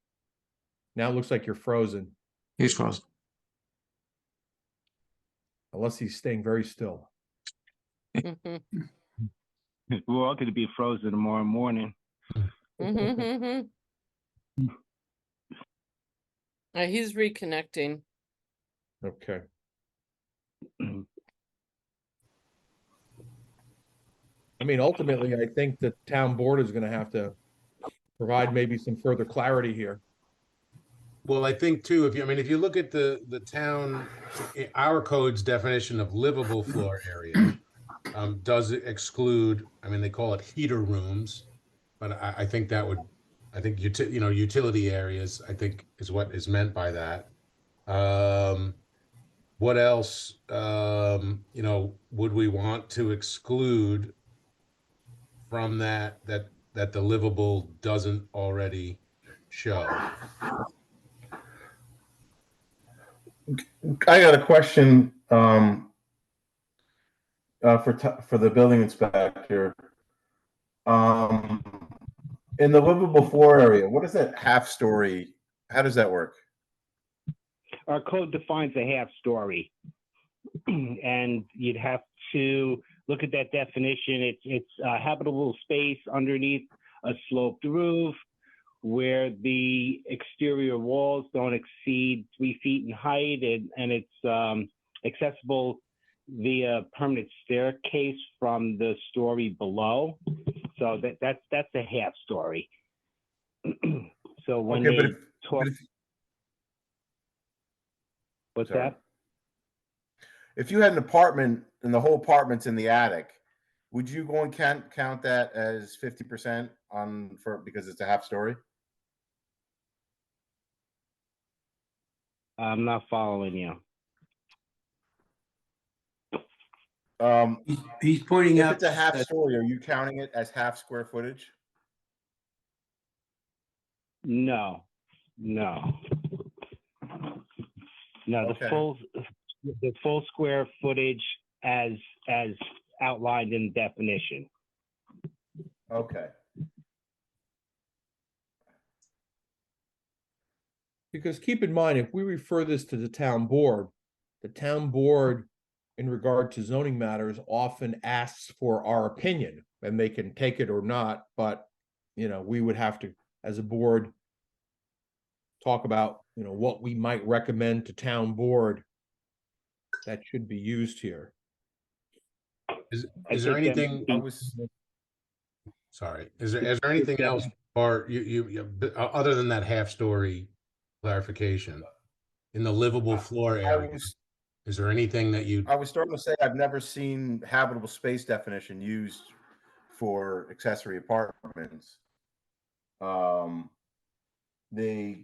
[SPEAKER 1] Now it looks like you're frozen.
[SPEAKER 11] He's frozen.
[SPEAKER 1] Unless he's staying very still.
[SPEAKER 6] We're all going to be frozen tomorrow morning.
[SPEAKER 2] He's reconnecting.
[SPEAKER 1] Okay. I mean, ultimately, I think the town board is going to have to provide maybe some further clarity here.
[SPEAKER 8] Well, I think too, if you look at the town, our code's definition of livable floor area does exclude, they call it heater rooms, but I think utility areas, I think is what is meant by that. What else, would we want to exclude from that the livable doesn't already show?
[SPEAKER 10] I got a question for the building inspector. In the livable floor area, what is that half story? How does that work?
[SPEAKER 6] Our code defines a half story, and you'd have to look at that definition. It's a habitable space underneath a sloped roof, where the exterior walls don't exceed 3 feet in height, and it's accessible via permanent staircase from the story below. So that's a half story. So when
[SPEAKER 10] Okay,
[SPEAKER 6] they
[SPEAKER 10] but
[SPEAKER 6] talk, what's
[SPEAKER 10] sorry.
[SPEAKER 6] that?
[SPEAKER 10] If you had an apartment and the whole apartment's in the attic, would you go and count that as 50% because it's a half story?
[SPEAKER 6] I'm not following you.
[SPEAKER 4] He's pointing
[SPEAKER 10] If
[SPEAKER 4] out
[SPEAKER 10] it's a half
[SPEAKER 4] that
[SPEAKER 10] story, are you counting it as half square footage?
[SPEAKER 6] No.
[SPEAKER 10] Okay.
[SPEAKER 6] The full square footage as outlined in definition.
[SPEAKER 10] Okay.
[SPEAKER 1] Because keep in mind, if we refer this to the town board in regard to zoning matters often asks for our opinion, and they can take it or not, but we would have to, as a board, talk about, what we might recommend to town board that should be used here.
[SPEAKER 8] Is
[SPEAKER 6] I
[SPEAKER 8] there
[SPEAKER 6] think that
[SPEAKER 8] anything? Sorry, is there anything
[SPEAKER 6] that-
[SPEAKER 8] else, or other than that half story clarification in the livable floor area? Is there anything that
[SPEAKER 10] I was starting to say I've never seen habitable space definition used for accessory apartments.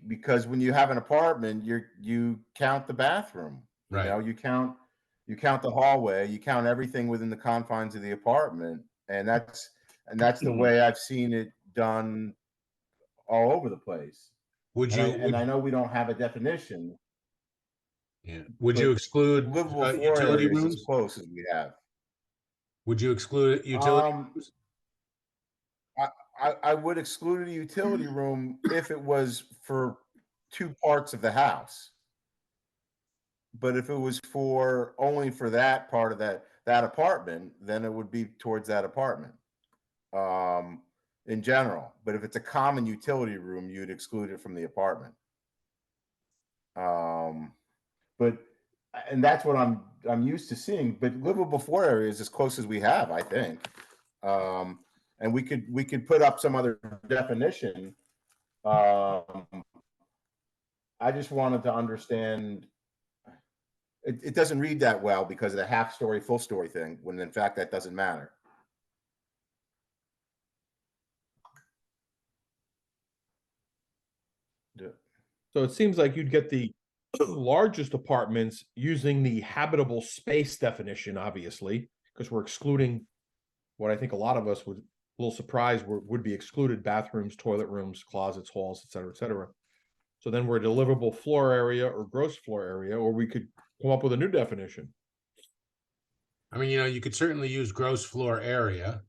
[SPEAKER 10] Because when you have an apartment, you count the bathroom.
[SPEAKER 8] Right.
[SPEAKER 10] You count the hallway, you count everything within the confines of the apartment, and that's the way I've seen it done all over the place. And I know we don't have a definition.
[SPEAKER 8] Yeah. Would you exclude
[SPEAKER 10] livable floor
[SPEAKER 8] utility
[SPEAKER 10] areas
[SPEAKER 8] rooms?
[SPEAKER 10] as close as we have?
[SPEAKER 8] Would you exclude utility rooms?
[SPEAKER 10] I would exclude a utility room if it was for two parts of the house. But if it was only for that part of that apartment, then it would be towards that apartment. In general. But if it's a common utility room, you'd exclude it from the apartment. And that's what I'm used to seeing. But livable floor area is as close as we have, I think. And we could put up some other definition. I just wanted to understand. It doesn't read that well because of the half story, full story thing, when in fact that doesn't matter.
[SPEAKER 1] So it seems like you'd get the largest apartments using the habitable space definition, obviously, because we're excluding what I think a lot of us would, a little surprised, would be excluded: bathrooms, toilet rooms, closets, halls, et cetera, et cetera. So then we're a livable floor area or gross floor area, or we could come up with a new definition.
[SPEAKER 8] I mean, you could certainly use gross floor area,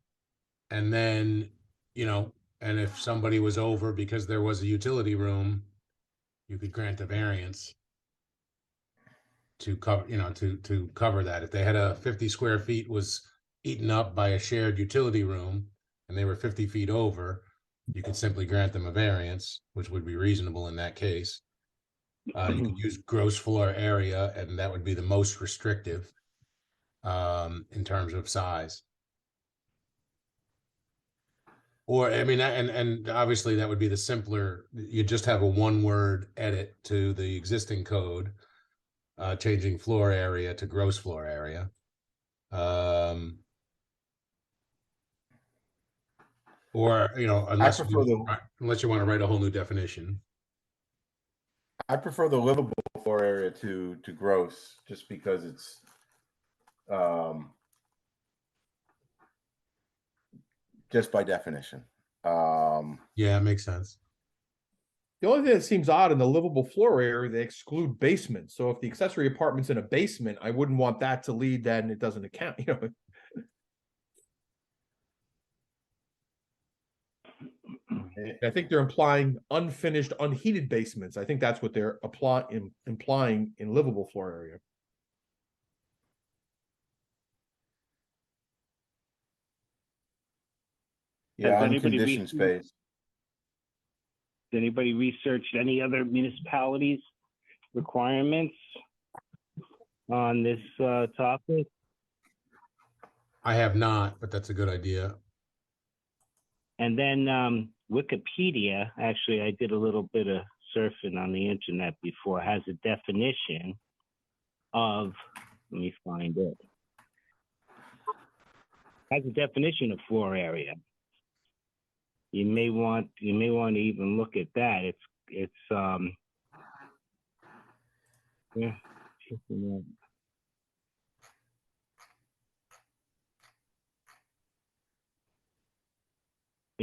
[SPEAKER 8] and then, and if somebody was over because there was a utility room, you could grant a variance to cover, to cover that. If they had a 50 square feet was eaten up by a shared utility room and they were 50 feet over, you could simply grant them a variance, which would be reasonable in that case. You could use gross floor area, and that would be the most restrictive in terms of size. Or, I mean, and obviously that would be the simpler. You just have a one-word edit to the existing code, changing floor area to gross floor area. Or, unless you want to write a whole new definition.
[SPEAKER 10] I prefer the livable floor area to gross, just because it's just by definition.
[SPEAKER 8] Yeah, it makes sense.
[SPEAKER 1] The only thing that seems odd in the livable floor area, they exclude basements. So if the accessory apartment's in a basement, I wouldn't want that to lead that, and it doesn't account, I think they're implying unfinished, unheated basements. I think that's what they're implying in livable floor area.
[SPEAKER 10] Yeah,
[SPEAKER 6] Has anybody
[SPEAKER 10] unconditioned space.
[SPEAKER 6] Has anybody researched any other municipalities' requirements on this topic?
[SPEAKER 8] I have not, but that's a good idea.
[SPEAKER 6] And then Wikipedia, actually, I did a little bit of surfing on the internet before, has a definition of, let me find it. Has a definition of floor area. You may want to even look at that. It's yeah.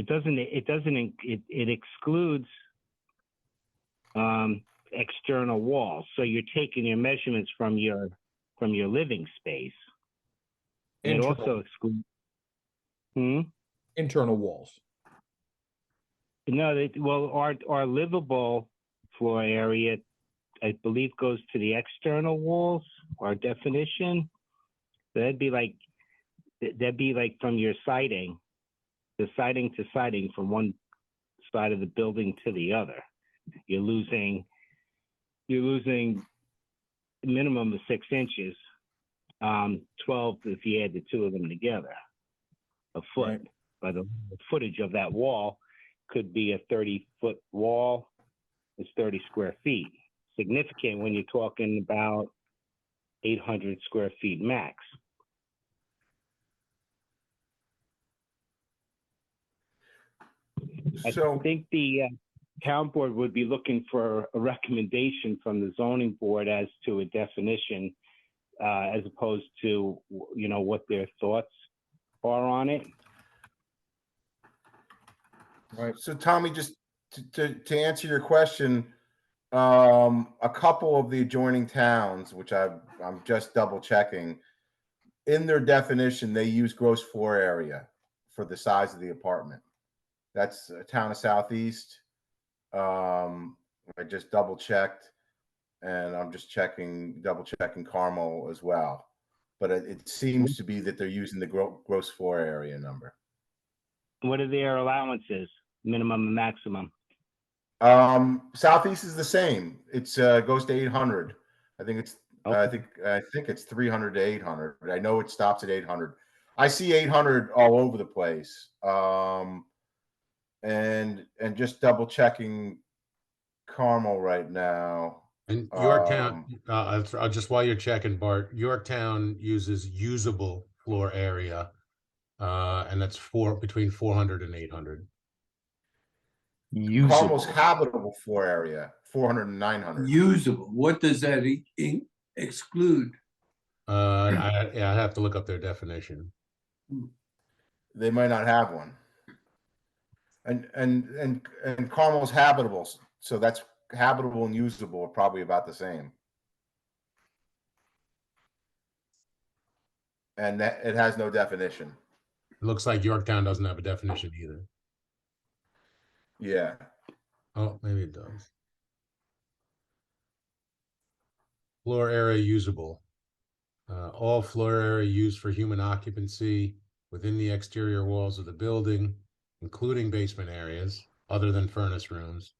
[SPEAKER 6] It excludes external walls. So you're taking your measurements from your living space. It
[SPEAKER 1] Internal.
[SPEAKER 6] also excludes
[SPEAKER 1] Internal walls.
[SPEAKER 6] No, well, our livable floor area, I believe, goes to the external walls. Our definition, that'd be like from your siding, the siding to siding from one side of the building to the other. You're losing a minimum of 6 inches, 12 if you add the two of them together, a foot.
[SPEAKER 1] Right.
[SPEAKER 6] But the footage of that wall could be a 30-foot wall. It's 30 square feet. Significant when you're talking about 800 square feet max.
[SPEAKER 10] So,
[SPEAKER 6] I think the town board would be looking for a recommendation from the zoning board as to a definition, as opposed to, what their thoughts are on it.
[SPEAKER 10] right. So Tommy, just to answer your question, a couple of the adjoining towns, which I'm just double checking, in their definition, they use gross floor area for the size of the apartment. That's a town of Southeast. I just double checked, and I'm just double checking Carmel as well. But it seems to be that they're using the gross floor area number.
[SPEAKER 6] What are their allowances, minimum and maximum?
[SPEAKER 10] Southeast is the same. It's goes to 800. I think it's
[SPEAKER 6] Okay.
[SPEAKER 10] I think it's 300 to 800. But I know it stops at 800. I see 800 all over the place. And just double checking Carmel right now.
[SPEAKER 8] And Yorktown, just while you're checking, Bart, Yorktown uses usable floor area, and that's between 400 and 800.
[SPEAKER 10] Carmel's habitable floor area, 400 and 900.
[SPEAKER 4] Usable, what does that exclude?
[SPEAKER 8] I have to look up their definition.
[SPEAKER 10] They might not have one. And Carmel's habitable, so that's habitable and usable are probably about the same. And that it has no definition.
[SPEAKER 8] It looks like Yorktown doesn't have a definition either.
[SPEAKER 10] Yeah.
[SPEAKER 8] Oh, maybe it does. Floor area usable. All floor area used for human occupancy within the exterior walls of the building, including basement areas, other than furnace rooms,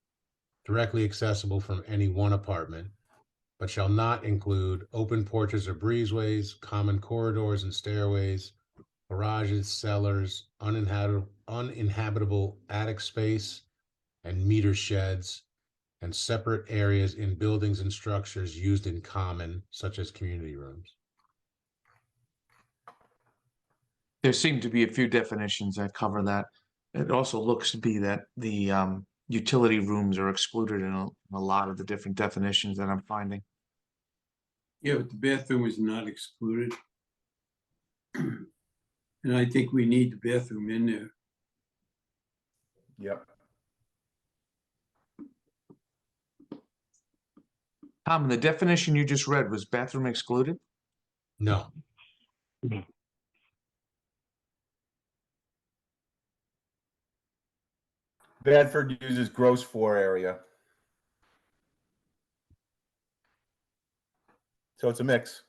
[SPEAKER 8] directly accessible from any one apartment, but shall not include open porches or breezeways, common corridors and stairways, garages, cellars, uninhabitable attic space, and meter sheds, and separate areas in buildings and structures used in common, such as community rooms.
[SPEAKER 11] There seem to be a few definitions that cover that. It also looks to be that the utility rooms are excluded in a lot of the different definitions that I'm finding.
[SPEAKER 4] Yeah, but the bathroom is not excluded. And I think we need the bathroom in there.
[SPEAKER 10] Yep.
[SPEAKER 11] Tom, the definition you just read, was bathroom excluded?
[SPEAKER 8] No.
[SPEAKER 10] Bedford uses gross floor area. So it's a mix.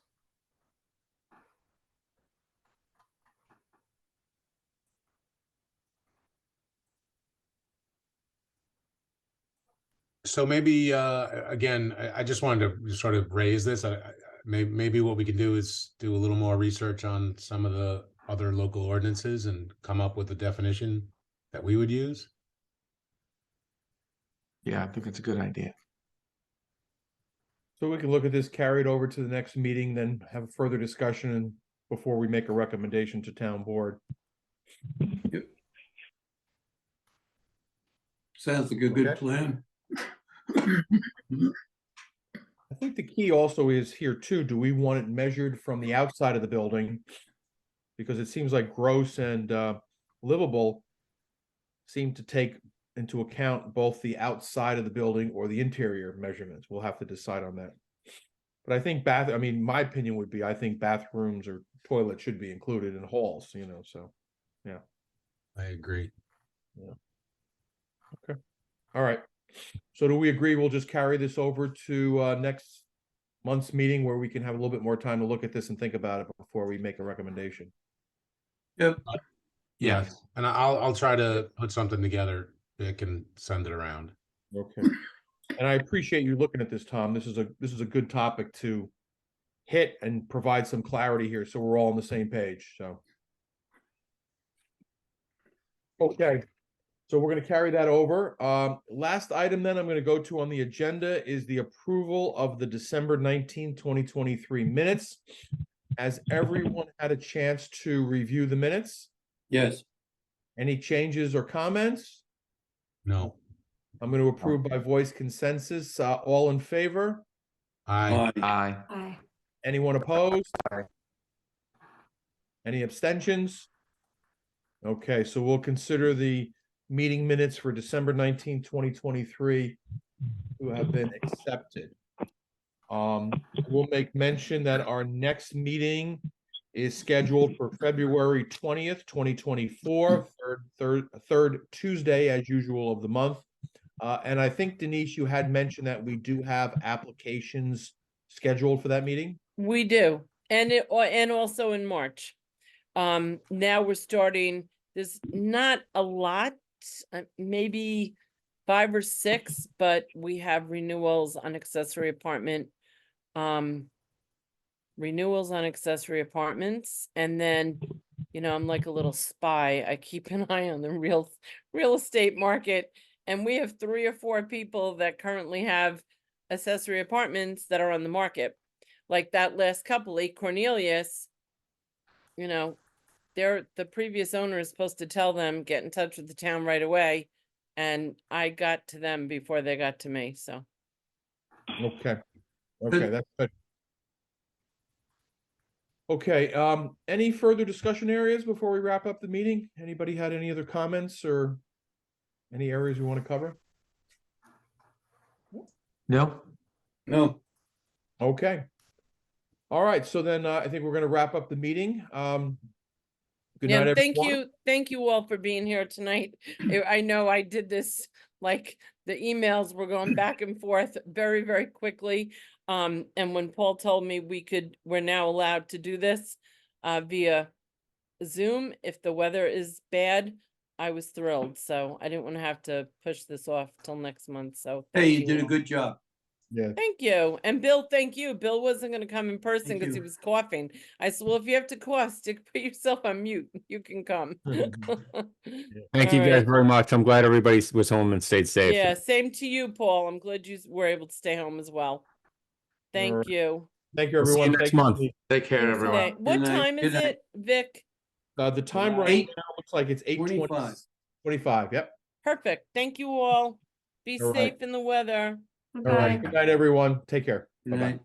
[SPEAKER 8] So maybe, again, I just wanted to sort of raise this. Maybe what we can do is do a little more research on some of the other local ordinances and come up with a definition that we would use?
[SPEAKER 11] Yeah, I think it's a good idea.
[SPEAKER 1] So we can look at this, carry it over to the next meeting, then have a further discussion before we make a recommendation to town board.
[SPEAKER 4] Sounds like a good
[SPEAKER 10] Okay.
[SPEAKER 4] plan.
[SPEAKER 1] I think the key also is here too, do we want it measured from the outside of the building? Because it seems like gross and livable seem to take into account both the outside of the building or the interior measurements. We'll have to decide on that. But I think I mean, my opinion would be, I think bathrooms or toilets should be included in halls, you know, so, yeah.
[SPEAKER 8] I agree.
[SPEAKER 1] Okay. All right. So do we agree we'll just carry this over to next month's meeting where we can have a little bit more time to look at this and think about it before we make a recommendation?
[SPEAKER 4] Yep.
[SPEAKER 8] Yes, and I'll try to put something together that can send it around.
[SPEAKER 1] Okay. And I appreciate you looking at this, Tom. This is a good topic to hit and provide some clarity here, so we're all on the same page, so. Okay, so we're gonna carry that over. Last item then I'm gonna go to on the agenda is the approval of the December 19th, 2023 minutes. Has everyone had a chance to review the minutes?
[SPEAKER 4] Yes.
[SPEAKER 1] Any changes or comments?
[SPEAKER 8] No,
[SPEAKER 1] I'm going to approve by voice consensus. All in favor?
[SPEAKER 8] I
[SPEAKER 11] Aye.
[SPEAKER 3] Aye.
[SPEAKER 1] Anyone opposed? Any abstentions? Okay, so we'll consider the meeting minutes for December 19th, 2023 to have been accepted. We'll make mention that our next meeting is scheduled for February 20th, 2024, third Tuesday as usual of the month. And I think Denise, you had mentioned that we do have applications scheduled for that meeting.
[SPEAKER 2] We do, and also in March. Now we're starting, there's not a lot, maybe 5 or 6, but we have renewals on accessory apartment. Renewals on accessory apartments, and then, you know, I'm like a little spy. I keep an eye on the real estate market, and we have 3 or 4 people that currently have accessory apartments that are on the market. Like that last couple, 8 Cornelius, you know, the previous owner is supposed to tell them, get in touch with the town right away, and I got to them before they got to me, so.
[SPEAKER 1] Okay, that's good. Okay, any further discussion areas before we wrap up the meeting? Anybody had any other comments or any areas we want to cover?
[SPEAKER 11] No?
[SPEAKER 4] No.
[SPEAKER 1] Okay. All right, so then I think we're going to wrap up the meeting. Good night,
[SPEAKER 2] Yeah,
[SPEAKER 1] everyone.
[SPEAKER 2] thank you all for being here tonight. I know I did this, like, the emails were going back and forth very, very quickly. And when Paul told me we're now allowed to do this via Zoom if the weather is bad, I was thrilled. So I didn't want to have to push this off till next month. So
[SPEAKER 4] Hey,
[SPEAKER 2] thank
[SPEAKER 4] you did a
[SPEAKER 2] all.
[SPEAKER 4] good job.
[SPEAKER 1] Yeah.
[SPEAKER 2] Thank you. And Bill, thank you. Bill wasn't going to come in person
[SPEAKER 4] Thank
[SPEAKER 2] because he
[SPEAKER 4] you.
[SPEAKER 2] was coughing. I said, well, if you have to cough, put yourself on mute. You can come.
[SPEAKER 7] Thank you
[SPEAKER 2] All
[SPEAKER 7] guys
[SPEAKER 2] right.
[SPEAKER 7] very much. I'm glad everybody was home and stayed safe.
[SPEAKER 2] Yeah, same to you, Paul. I'm glad you were able to stay home as well. Thank
[SPEAKER 1] right.
[SPEAKER 2] you.
[SPEAKER 1] Thank you,
[SPEAKER 7] We'll see you
[SPEAKER 1] everyone.
[SPEAKER 7] next
[SPEAKER 1] Thank you.
[SPEAKER 7] month.
[SPEAKER 11] Take care,
[SPEAKER 2] Thanks,
[SPEAKER 11] everyone.
[SPEAKER 2] Nate. What
[SPEAKER 4] Good night.
[SPEAKER 2] time is
[SPEAKER 4] Good night.
[SPEAKER 2] it, Vic?
[SPEAKER 1] The time right
[SPEAKER 4] Eight-
[SPEAKER 1] now looks like it's
[SPEAKER 4] 25.
[SPEAKER 1] 8:25. Yep.
[SPEAKER 2] Perfect. Thank you all. Be
[SPEAKER 1] All right.
[SPEAKER 2] safe in the weather.
[SPEAKER 1] All right. Good night, everyone. Take care.
[SPEAKER 4] Good
[SPEAKER 1] Bye-bye.
[SPEAKER 4] night.